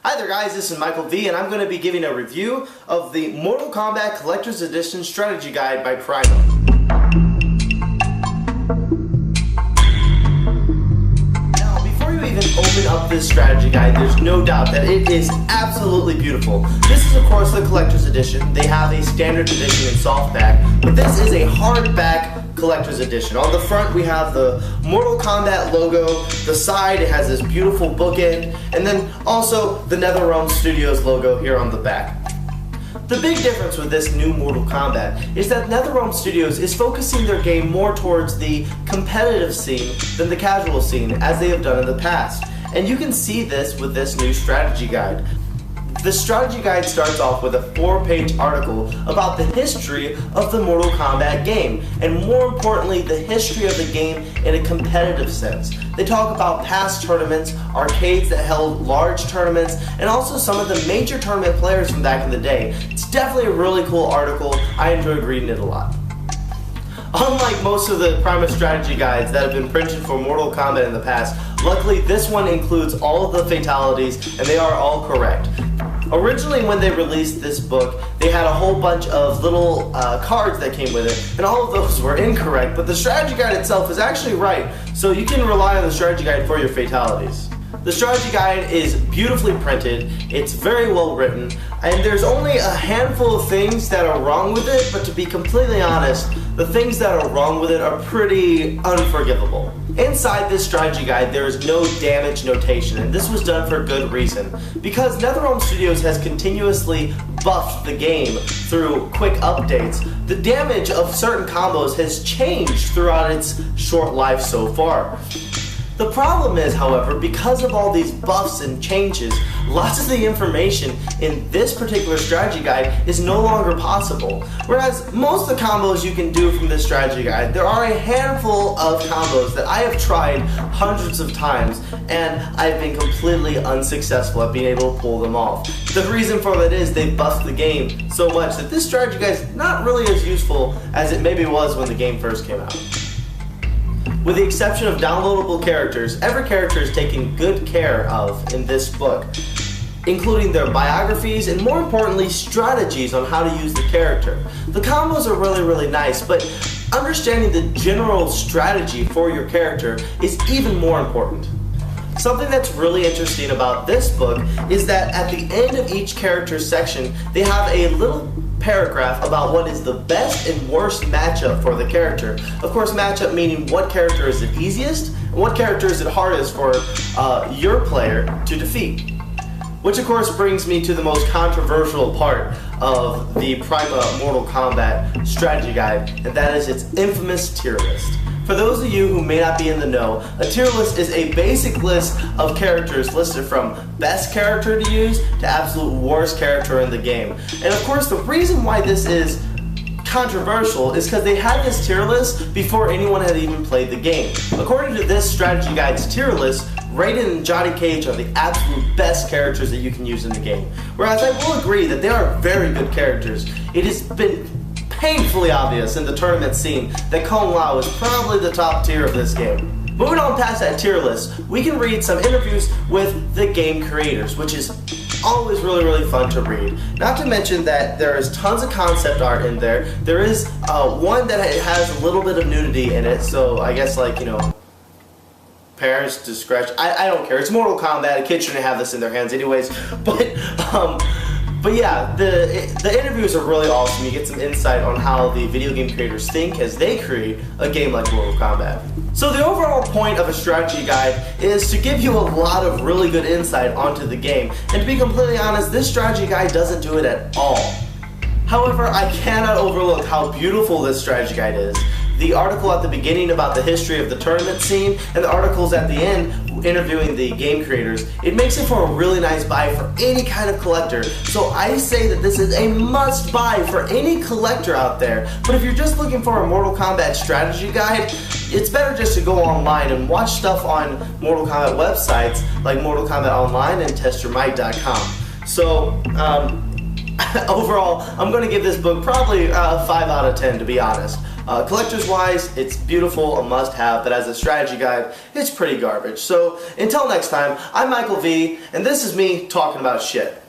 Hi there guys, this is Michael V and I'm going to be giving a review of the Mortal Kombat Collector's Edition Strategy Guide by Prima. Now before you even open up this strategy guide, there's no doubt that it is absolutely beautiful. This is of course the Collector's Edition. They have a standard edition in softback, but this is a hardback Collector's Edition. On the front we have the Mortal Kombat logo, the side it has this beautiful bookend, and then also the NetherRealm Studios logo here on the back. The big difference with this new Mortal Kombat is that NetherRealm Studios is focusing their game more towards the competitive scene than the casual scene, as they have done in the past. And you can see this with this new strategy guide. The strategy guide starts off with a 4-page article about the history of the Mortal Kombat game, and more importantly, the history of the game in a competitive sense. They talk about past tournaments, arcades that held large tournaments, and also some of the major tournament players from back in the day. It's definitely a really cool article. I enjoyed reading it a lot. Unlike most of the Prima strategy guides that have been printed for Mortal Kombat in the past, luckily this one includes all of the fatalities and they are all correct. Originally when they released this book, they had a whole bunch of little cards that came with it, and all of those were incorrect, but the strategy guide itself is actually right, so you can rely on the strategy guide for your fatalities. The strategy guide is beautifully printed, it's very well written, and there's only a handful of things that are wrong with it, but to be completely honest, the things that are wrong with it are pretty unforgivable. Inside this strategy guide there is no damage notation, and this was done for good reason. Because NetherRealm Studios has continuously buffed the game through quick updates, the damage of certain combos has changed throughout its short life so far. The problem is, however, because of all these buffs and changes, lots of the information in this particular strategy guide is no longer possible. Whereas most of the combos you can do from this strategy guide, there are a handful of combos that I have tried hundreds of times and I've been completely unsuccessful at being able to pull them off. The reason for that is they buffed the game so much that this strategy guide is not really as useful as it maybe was when the game first came out. With the exception of downloadable characters, every character is taken good care of in this book, including their biographies and more importantly strategies on how to use the character. The combos are really nice, but understanding the general strategy for your character is even more important. Something that's really interesting about this book is that at the end of each character section they have a little paragraph about what is the best and worst matchup for the character. Of course, matchup meaning what character is it easiest and what character is it hardest for your player to defeat. Which of course brings me to the most controversial part of the Prima Mortal Kombat strategy guide, and that is its infamous tier list. For those of you who may not be in the know, a tier list is a basic list of characters listed from best character to use to absolute worst character in the game. And of course the reason why this is controversial is because they had this tier list before anyone had even played the game. According to this strategy guide's tier list, Raiden and Johnny Cage are the absolute best characters that you can use in the game. Whereas I will agree that they are very good characters. It has been painfully obvious in the tournament scene that Kung Lao is probably the top tier of this game. Moving on past that tier list, we can read some interviews with the game creators, which is always really fun to read. Not to mention that there is tons of concept art in there. There is one that has a little bit of nudity in it, so I guess like, you know, parents' discretion. I don't care. It's Mortal Kombat. A kid shouldn't have this in their hands anyways. But yeah, the interviews are really awesome. You get some insight on how the video game creators think as they create a game like Mortal Kombat. So the overall point of a strategy guide is to give you a lot of really good insight onto the game. And to be completely honest, this strategy guide doesn't do it at all. However, I cannot overlook how beautiful this strategy guide is. The article at the beginning about the history of the tournament scene and the articles at the end interviewing the game creators, it makes it for a really nice buy for any kind of collector. So I say that this is a must buy for any collector out there. But if you're just looking for a Mortal Kombat strategy guide, it's better just to go online and watch stuff on Mortal Kombat websites like Mortal Kombat Online and TestYourMight.com. So overall, I'm going to give this book probably 5 out of 10 to be honest. Collectors wise, it's beautiful, a must have, but as a strategy guide, it's pretty garbage. So until next time, I'm Michael V, and this is me talking about shit.